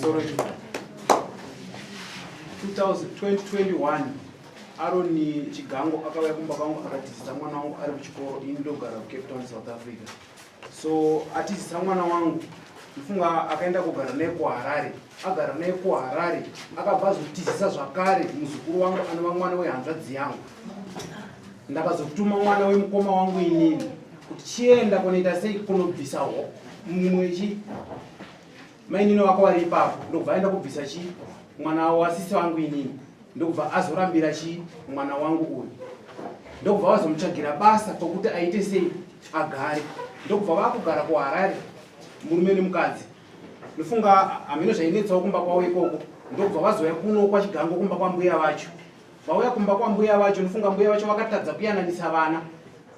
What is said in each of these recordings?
2021 Aroni Chigango akauya kumba kwangu akatizisa mwana wangu ari kuchikoro ini ndogara kuCape Town South Africa. So atizisa mwana wangu ndifunga akaenda kugara naye kuHarare. Agara naye kuHarare akabva azotizisa zvakare muzukuru wangu anova mwana wehanzvadzi yangu. Ndakazotuma mwana wemukoma wangu inini kuti chienda kunoita sei kunobvisa mumwe mainini wako vari ipapo ndobva aenda kubvisa mwana wasisi wangu inini ndobva azorambira mwana wangu uyu ndobva vazomutsvagira basa pokuti aite sei agare ndobva vakugara kuHarare murume nemukadzi ndofunga hameno zvainetsawo kumba kwavo ikoko ndobva vazouya kuno kwaChigango kumba kwambuya vacho vauya kumba kwambuya vacho ndofunga mbuya vacho vakatadza kuyananisa vana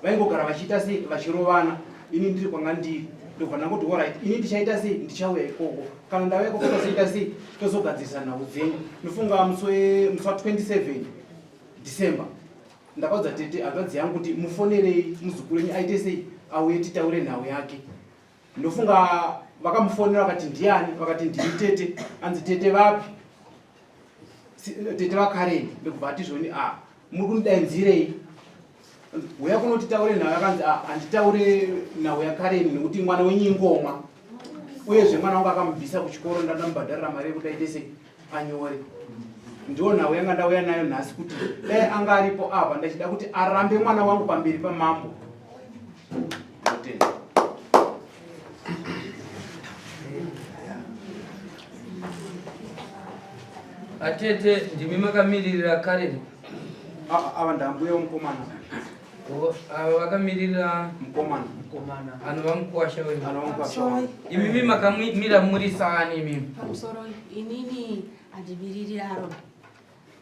vaingogara vachiita sei vachirovana ini ndiri kwanga ndiri ndobva ndangoti alright ini ndichaita sei ndichauya ikoko kana ndauya ikoko tozoita sei tozogadzirisa nhau dzenyu ndofunga musi wa 27 December ndakaudza tete hanzvadzi yangu kuti mufonerei muzukuru wenyu aite sei auye titaure nhau yake ndofunga vakamufonera vakati ndiani vakati ndiri tete anzi tete vapi tete vaKareni ndobva atizvoni muri kunidaidzirei uya kunotitaure nhau yakanzi handitaure nhau yaKareni nekuti mwana wenyu Ingomwa uyezve mwana wangu akamubvisa kuchikoro ndandamubhadharira mari yekuti aite sei anyore ndiwo nhau yanga ndauya nayo nhasi kuti dai anga aripo apa ndachida kuti arambe mwana wangu pamberi pamambo. Atete ndimi makamirira Kareni ava ndambuya mukomana vakamirira mukomana anova mukuwasha wenyu imimi makamira muri sani imimi pamusoro inini handimiriri Aroni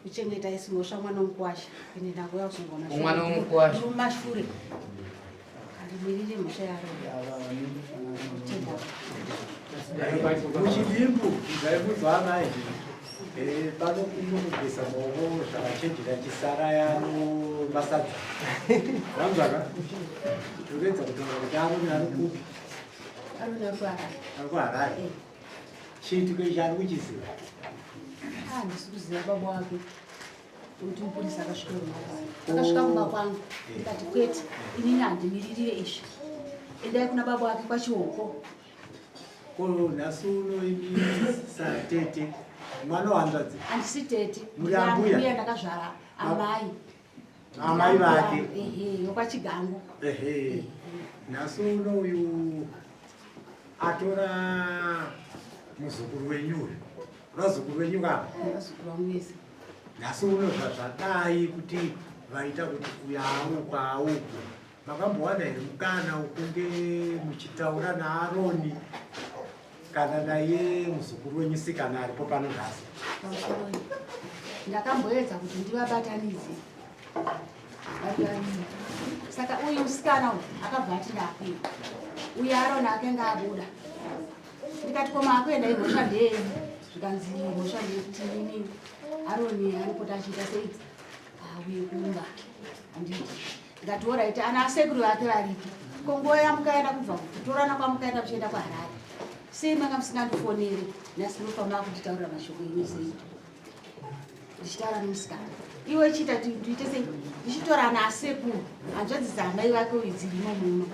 kuchengeta isimosva mwana womukuwasha ine ndakuya kuzongona mwana womukuwasha mumashure handimiriri mhosva yaAroni muchidimbu zvaibuzwana pano kunokubvisa maoko zvakachenjera chisara yano masadza vamuzvaka tokuedza kutaura kuti Aroni ari kupi ari kuHarare chiitiko ichi ari kuchiziva handisi kuziva baba wake kuti mupurisa akasvika mumba kwangu ndikati kwete inini handimiririre izvi endai kuna baba wake kwachihoko ko nhasi uno ini satete mwana wahanzvadzi handisi tete murambuya ndakazvara amai vake yokwaChigango nhasi uno uyu atora muzukuru wenyu vazukuru venyu kava vazukuru vangu vese nhasi uno zvadai kuti vaita kuti kuyaro kwauku makambowana here mukana ukunge muchitaura naAroni kana naye muzukuru wenyu sikana aripo pano nhasi pamusoro ndakamboedza kuti ndivabatanidze saka uyu musikana uyu akabva ati ndakwira uyu Aroni akanga abuda ndikati koma akuenda imhosva ndeyenyu zvikanzi mhosva ndeyekuti nini Aroni anopota achiita seidzi auye kumba handiti ndikati oraiti ana asekuru vake varipo konguva yamukaenda kubva kutorana kwamukaenda muchienda kuHarare sei manga musingandifonere nhasi munofamba kutitaurira mashoko enyu sei ndichitaura nemusikana iwe chiita tuite sei ndichitora naasekuru hanzvadzi dzamai vake uyu dzirimo muno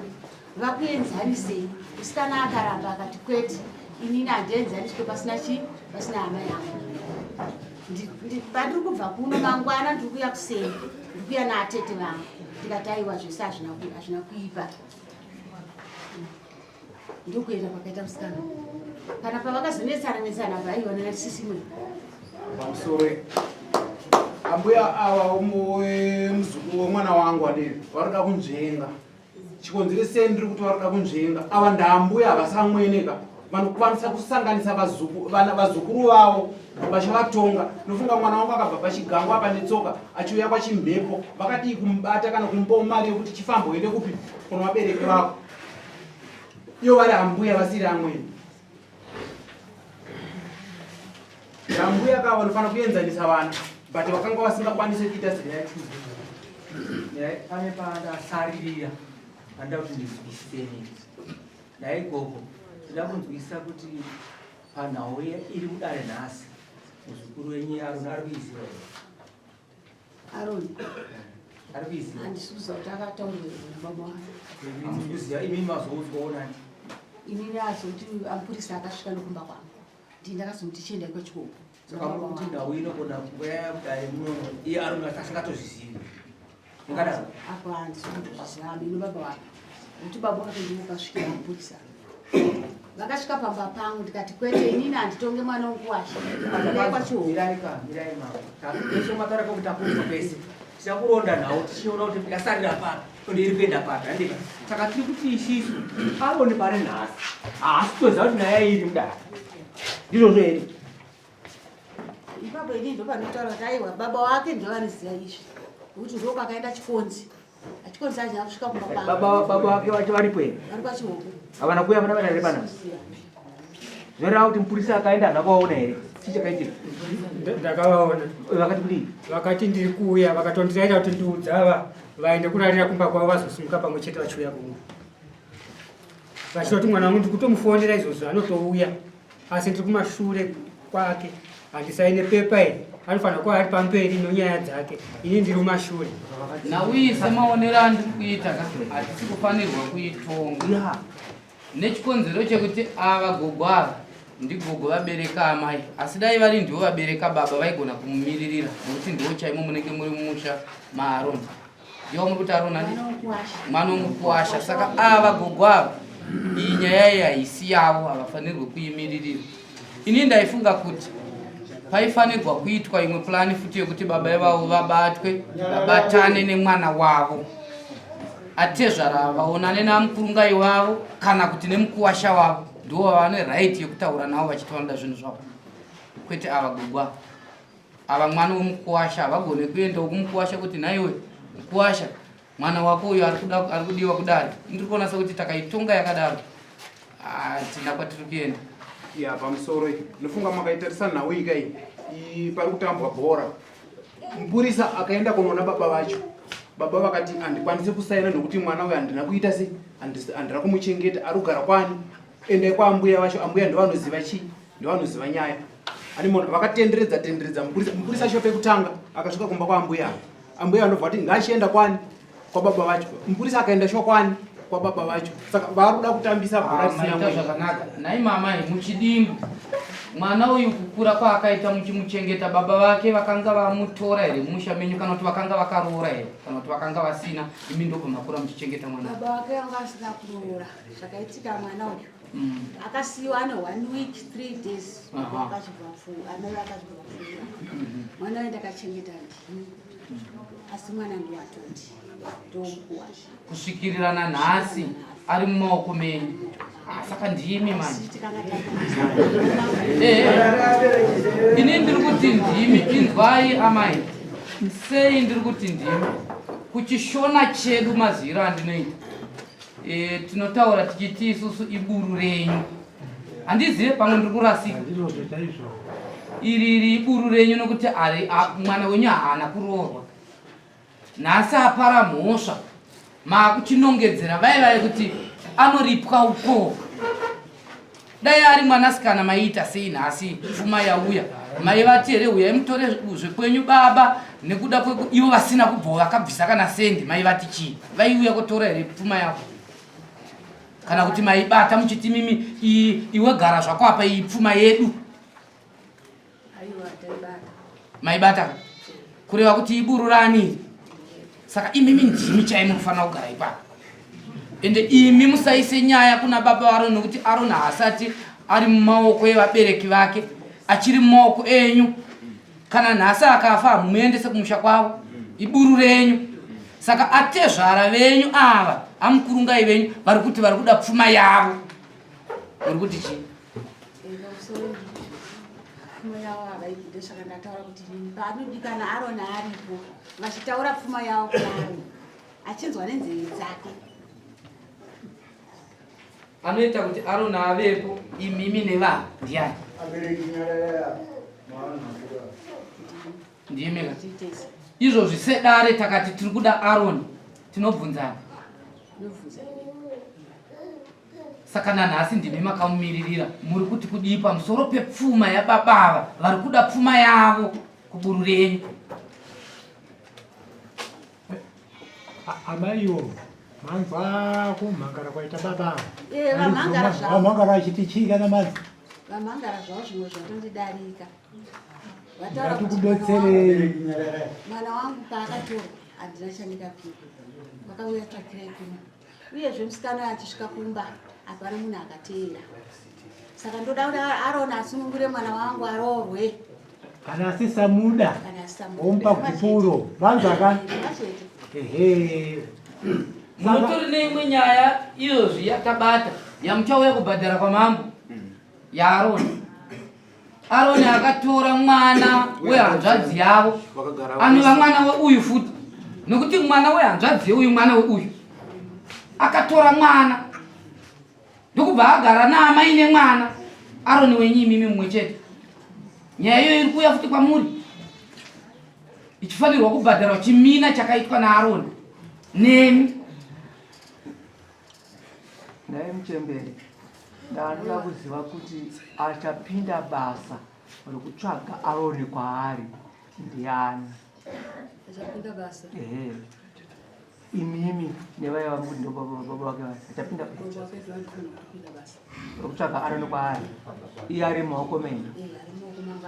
vakuenzanisei musikana akaramba akati kwete inini handienzaniswe pasina hama yangu pandiri kubva kuno mangwana ndiri kuya kuseni ndiri kuya naatete vangu ndikati aiwa zvese hazvina kuipa ndokuenda kwakaita musikana kana pavakazonetsana vaionana tisisimwe pamusoro ambuya ava muzukuru wemwana wangu adiri varikuda kunzvenga chikonzeresei ndiri kuti varikuda kunzvenga ava ndaambuya havasamweneka vanokwanisa kusanganisa vazukuru vavo vachavatonga nofunga mwana wangu akabva paChigango apa netsoka achiuya kwachimhepo vakadii kumubata kana kumupawo mari yekuti chifamboende kupi kuno vabereki vako iyo vari ambuya vasiri amweni ambuya kava vanofanira kuenzanisa vana but vakanga vasingakwanisi kuita seyaituzi pane pandasaririra handa kuti ndizwisiseni naigoko ndida kunzwisa kuti panhau iri kudare nhasi muzukuru wenyu Aroni ari kuiziva here? Aroni Ari kuiziva? handisiuza kuti akataurirwa nababa wake. Hamuri kuziva imi mazoudzwaonani? Inini azoti amapurisa akasvika nokumba kwangu ndakazoti chienda kwechikoko. Saka muri kuti nhau inogona kuva kudare munono iye Aroni asingatozvizivi ingadaro? Apo handisi kutozviziva ino baba wake kuti baba wake ndimukasvikira mapurisa vakasvika pamba pangu ndikati kwete inini handitonge mwana wokuwasha kwachihoo. Mirai mama eshe mataraka kuti akurwa pese tinakuronda nhau tichiona kuti yasarira papi ende iri kuenda papi handika. Saka tiri kuti isisu Aroni pari nhasi haasi toziva kuti naye iri mudare ndizvozvo here? Ipapo inini ndopanotaura kuti aiwa baba wake ndovanoziva izvi nokuti ndoko akaenda chikonzi achikonzi achina kusvika kumba pangu. Baba wake vacho varipo here? Vari kwachihoo. Havana kuuya vana vanare panhasi zvoreva kuti mupurisa akaenda havakaona here? Chii chakaitika? Ndakavaona. Vakati kudii? Vakati ndiri kuuya vakatondiraita kuti ndiudzava vaende kurarira kumba kwavo vazosimuka pamwe chete vachiuya kuno. Vachiti kuti mwana wangu ndikutomufondera izvozvo anotouya asi ndiri kumashure kwake handisaine pepa here anofanira kuva ari pamberi nonyaya dzake ini ndiri mumashure. Nauyi semaonero andiri kuita hatisi kufanirwa kuitonga nechikonzero chekuti ava gogo ava ndigogo vabereka amai asi dai vari ndivo vabereka baba vaigona kumumiririra nokuti ndivo chaimo munenge muri mumusha maAroni ndivo muri kuti Aroni mwana womukuwasha. Saka ava gogo ava iyi nyaya iyi haisi yavo havafanirwe kuimiririra. Ini ndaifunga kuti paifanirwa kuitwa imwe plani futi yekuti baba ivavo vabatwe vabatane nemwana wavo atezvara vaonane namukurungai wavo kana kuti nemukuwasha wavo ndivo vane right yekutaura navo vachitonoda zvinhu zvavo kwete ava gogo ava mwana womukuwasha havagone kuendawo kumukuwasha kuti naiwe mukuwasha mwana wako uyo ari kudiwa kudari. Ndiri kuona sekuti takaitonga yakadaro hatina kwatiri kuenda. Ya pamusoro nofunga makaitarisana nhau ikai pari kutambwa bhora mupurisa akaenda kunoona baba vacho baba vakati handikwanisi kusaina nokuti mwana uyu handina kuita sei handira kumuchengeta ari kugara kwani endai kwaambuya vacho ambuya ndovanoziva chii ndovanoziva nyaya ani munhu vakatenderedza mupurisa acho pekutanga akasvika kumba kwaambuya ambuya anobva kuti ngaachienda kwani kwababa vacho mupurisa akaenda shokwani kwababa vacho saka vari kuda kutambisa bhora risina zvakanaka. Nai mamai muchidimbu mwana uyu kukura kwaakaita muchimuchengeta baba vake vakanga vamutora here musha menyu kana kuti vakanga vakaroora here kana kuti vakanga vasina imi ndobva makura muchichengeta mwana? Baba wake anga asina kuroora zvakaitika mwana uyu akasiyiwa ane 1 week 3 days akachibva akachibva mwana uyu ndakachengeta ndini asi mwana ndiwatoti ndomukuwasha kusvikirirana nhasi ari mumaoko menyu. Saka ndimi mani ini ndiri kuti ndimi inzwai amai sei ndiri kuti ndimi kuchishona chedu maziro andinoita tinotaura tichiti isusu iburu renyu handizive pamwe ndiri kurasika iri iburu renyu nokuti mwana wenyu haana kuroorwa nhasi apara mhosva makuchinongedzera vaivai kuti anoripwa uko dai ari mwanasikana maiita sei nhasi pfuma yauya maivati here uyai mutore zvekwenyu baba nekuda ivo vasina kubva vakabvisa kana sendi maivati chii vaiuya kutora here pfuma yavo kana kuti maibata muchiti mimi iwe gara zvako apa iyi pfuma yedu maibata kureva kuti iburu rani. Saka imimi ndimi chaimo kufanira kugara ipapo ende imi musaise nyaya kuna baba Aroni nokuti Aroni haasati ari mumaoko evabereki vake achiri mumaoko enyu. Kana nhasi akafa hamuendese kumusha kwavo iburu renyu. Saka atezvara venyu ava amukurungai venyu vari kuti vari kuda pfuma yavo vari kuti chii? Pfuma yavo havaibvide saka ndataura kuti panodikana Aroni aripo vachitaura pfuma yavo kuAroni achinzwa nenzeve dzake anoita kuti Aroni avepo imimi nevanhu ndiani? ndimi izvozvi sedare takati tiri kuda Aroni tinobvunzana Nobvunza. Saka nanhasi ndimi makamumiririra muri kuti kudii pamusoro pepfuma yababava vari kuda pfuma yavo kuburu renyu. Amaiwo manzwa kumhangara kwaita baba. Vamhangara zvavo. Vamhangara achiti chika namadzi. Vamhangara zvavo zvimwe zvatondidarika. Ngatikudetserei. Mwana wangu paakatorwa handina chandikapika. Vakauya tsvakirai kuno. Uyezve musikana achisvika kumba hapana munhu akateera. Saka ndoda kuti Aroni asunungure mwana wangu aroorwe. Kana asisamuda. Kana asisamuda. Ompa kupuro. Vanzaka. Ehe. Munotori neimwe nyaya iyozvi yakabata yamuchauya kubhadhara kwamambo yaAroni. Aroni akatora mwana wehanzvadzi yavo anova mwana weuyu futi, nokuti mwana wehanzvadzi yeuyu mwana weuyu akatora mwana ndokubva agara naamai nemwana. Aroni wenyu imimi mumwe chete. Nyaya iyo iri kuuya futi kwamuri ichifanirwa kubhadharwa chimina chakaitwa naAroni nemi. Naye muchemberi ndanoda kuziva kuti achapinda basa rokutsvaga Aroni kwaari ndiani? Achapinda basa. Ehe. Imimi nevaya vangu ndobaba vake achapinda basa. Rokutsvaga Aroni kwaari. Iye ari mumaoko menyu.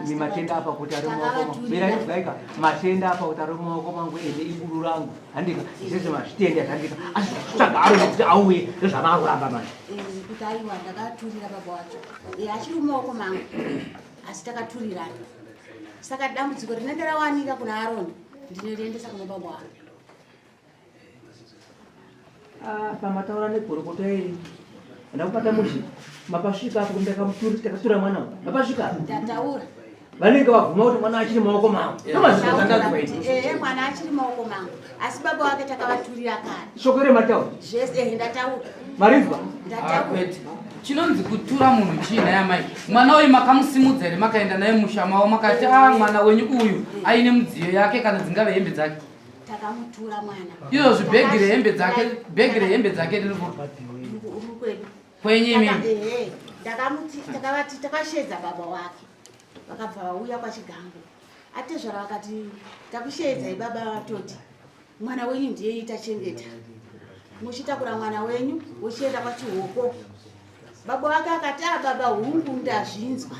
Ni matenda apa kuti ari mumaoko mangu. Beraika matenda apa kuti ari mumaoko mangu ende iburu rangu. Handika izvezvo mazvitenda handika. Asi kutsvaga Aroni kuti auye ndozvava kuramba manje. Kuti aiwa ndakaturira baba wacho. Achiri mumaoko mangu. Asi takaturirana. Saka dambudziko rinenge rawanika kuna Aroni ndinoriendesa kuna baba wangu. Pamataura negorokota iri ndakupata mushi mapasvika apo kundakamuturi takatura mwana mapasvika ndataura vanenge vaguma kuti mwana achiri maoko mangu. Mwana achiri maoko mangu asi baba wake takavaturira kare. Shoko remataura zvese ndataura marinzwa ndataura. Chinonzi kutura munhu chiina yamai. Mwana uyu makamusimudza here makaenda naye mushamawo makati mwana wenyu uyu aine mudziyo yake kana dzingave hembe dzake? Takamutura mwana. Izvozvi bhegi rehembe dzake riri kwenyu imimi. Takavati takashedza baba wake vakabva vauya kwachigango. Atezvara vakati takushedzai baba vatoti mwana wenyu ndiye itachengeta. Muchitakura mwana wenyu wochienda kwachihoko. Baba wake akati baba hungu ndazvinzwa.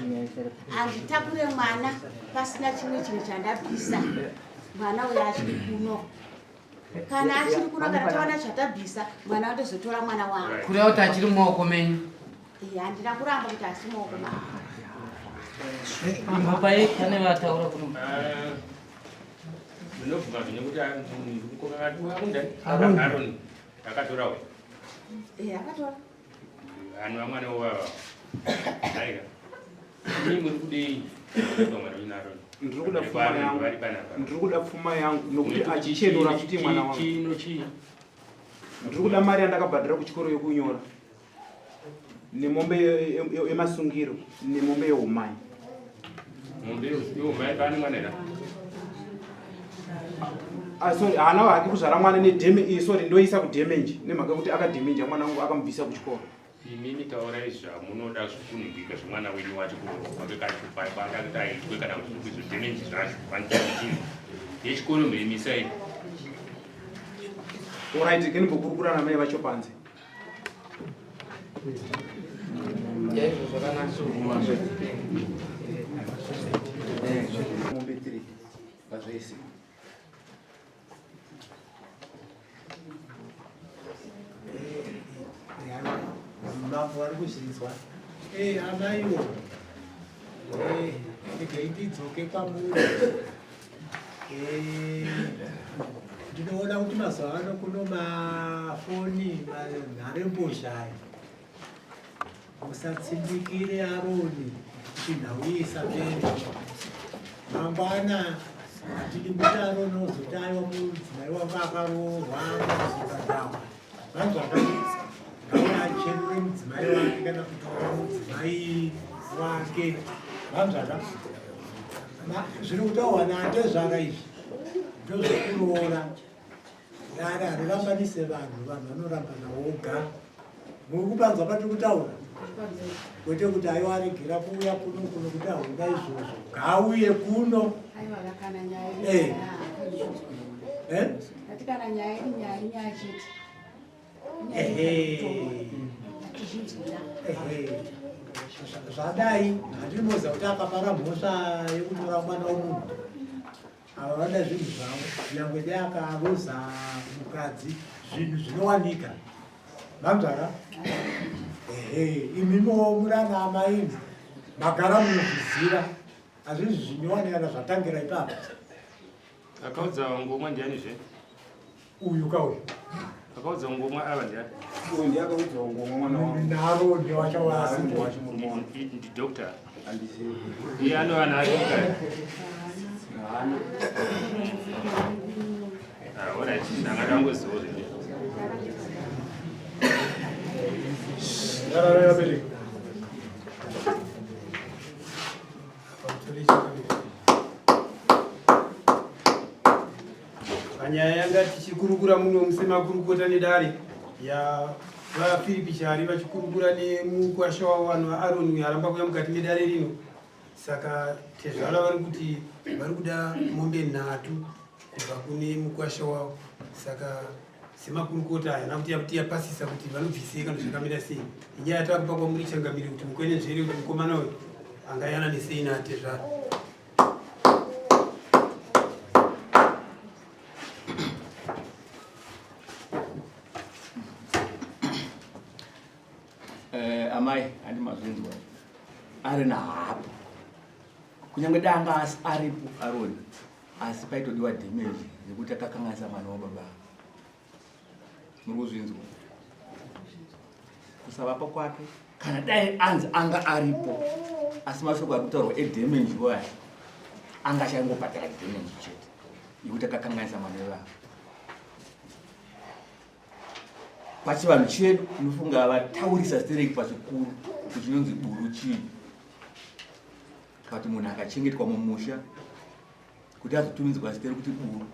Handitakure mwana pasina chimwe chinhu chandabvisa. Mwana uyu achiri kuno. Kana achiri kuno kana tawana chatabvisa mwana ndozotora mwana wangu. Kureva kuti achiri mumaoko menyu. Handina kuramba kuti asi mumaoko mangu. Baba pane vataura kuno. Ndinofunga kuti Aroni akatora we. Akatora. Anu amwana wava. Aika. Ni muri kudei kutomwa na Aroni. Ndiri kuda pfuma yangu nokuti achichenura futi mwana wangu. Ndiri kuda mari yandakabhadhara kuchikoro yokunyora nemombe yemasungiro nemombe yeumai. Mombe yeumai kana mwana. Sorry, hana wake kuzvara mwana nedamage. Sorry, ndoisa kudamage nemhaka kuti akadamage mwana wangu akamubvisa kuchikoro. Imini taura izva munoda kukunikika zvemwana wenyu wacho kwakakati aitwe kana kuti zvidamage zvacho vanchii yechikoro meimisai. Alright, kenimbokurukura namai vacho panze. Mombe 3 vazvese. Mambo ari kuzvinzwa. Amaiwo. Regai ndidzoke kwamuri. Ndinoona kuti mazuva ano kuno mafoni manharembozha musatsimbikire Aroni kuti nhauisa mberi. Mangwana tiri kuti Aroni ozoti aiwa mudzimai wanga akaroorwa muzibhadhawa. Vanhu zvakadisa achenure mudzimai wake kana kutaura mudzimai wake. Vanhu zvaka zviri kutaurwa nandezvaka izvi ndozvekuroora. Yara rirambanise vanhu vanorambana woga. Mukupanza pati kutaura. Kwete kuti aiwa aregera kuuya kuno kuti ahunda izvozvo. Ngauye kuno. Aiwa kana nyaya Eh. Katika nyaya chete. Zvadai handinoziva kuti akapara mhosva yekutora mwana womunhu. Ava vane zvinhu zvavo nyangwe dai akaroza mukadzi zvinhu zvinowanika. Manzvara? Imimo murana amaini magara munozviziva hazvizvi zvinowanikana zvatangira ipapo. Akaudza Ngomwa ndianizve? Uyu kauyu Akaudza Ngomwa ava ndiani? Uyu ndiye akaudza Ngomwa mwana wangu. naro ndiwachawasi Ndi doctor. Handizivi. Iye anova naadokari. Alright, ndangadangoziva zvino. Nyaya yanga tichikurukura muno musemakurukota nedare ya vaFilipi chari vachikurukura nemukwasha wavanhu vaAroni aramba kuya mukati medare rino. Saka tezvala vari kuti vari kuda mombe 3 kubva kune mukwasha wavo. Saka semakurukota hayana kuti yapasisa kuti vanobvisei kana zvakamira sei. Inyaya yatakupa kwamuri changamiri kuti mukwenenzvere kuti mukomana uyu angayana nesei natezvala. Amai handi mazvinzwa ari nahapo kunyange danga aripo Aroni asi paitodiwa damage yekuti akakanganisa mwana wababa. Muri kuzvinzwa kusavapa kwake kana dai anzi anga aripo asi mashoko ari kutaurwa edamage waya anga achangobhadhara damage chete yekuti akakanganisa mwana wababa. Pachivanhu chedu unofunga vataurisa stereki pachikuru kuti chinonzi buru chii. Kuti munhu akachengetwa mumusha kuti azotumidzwa zita rekuti buru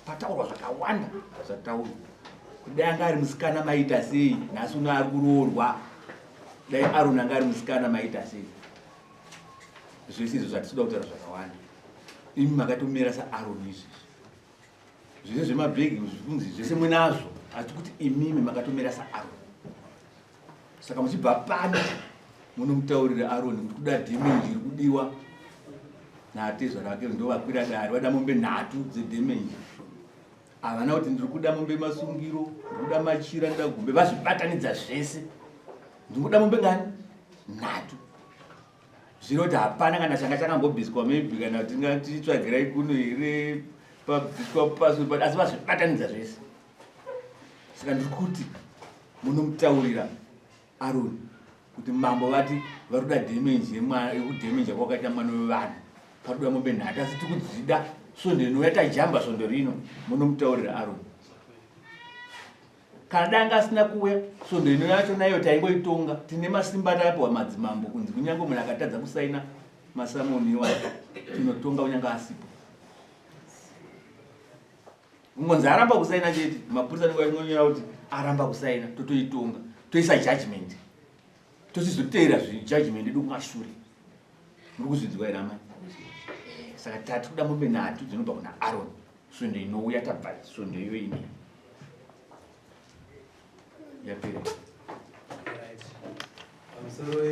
pataurwa zvakawanda zvataurwa kuti dai anga ari musikana maita sei nhasi uno ari kuroorwa dai Aroni anga ari musikana maita sei. Zvese izvo zvatinoda kutaura zvakawanda. Imi makatomira saAroni izvizvi zvese zvemabhegi zvikunzi zvese munazvo asi kuti imimi makatomira saAroni. Saka muchibva pano munomutaurira Aroni kuti kuda damage iri kudiwa naatezva rake ndo vakwira dare vada mombe 3 dzedamage. Havana kuti ndiri kuda mombe masungiro, ndiri kuda machira, ndida gombe vazvibatanidza zvese. Ndiri kuda mombe ngani 3. Zvino kuti hapana kana changa chakambobviswa maybe kana tingatichitsvagirai kuno here pabviswa pasuri asi vazvibatanidza zvese. Saka ndiri kuti munomutaurira Aroni kuti mambo vati vari kuda damage yekudamage kwakaita mwana wevanhu patoda mombe 3 asi tiri kudzida svondo inouya tajamba svondo rino. Munomutaurira Aroni kana danga asina kuuya svondo ino yacho nayo taingoitonga. Tine masimba tapiwa madzimambo kunzi kunyange munhu akatadza kusaina masamoni iwayo tinotonga kunyange asipo. Ngonzi aramba kusaina chete mapurisa ningonyora kuti aramba kusaina totoitonga toisa judgment tochizoteera judgment yedu kumashure. Muri kuzvinzwa here amai? Saka tati kuda mombe 3 dzinobva kuna Aroni svondo inouya tabva svondo iyo ine yapera. Pamusoro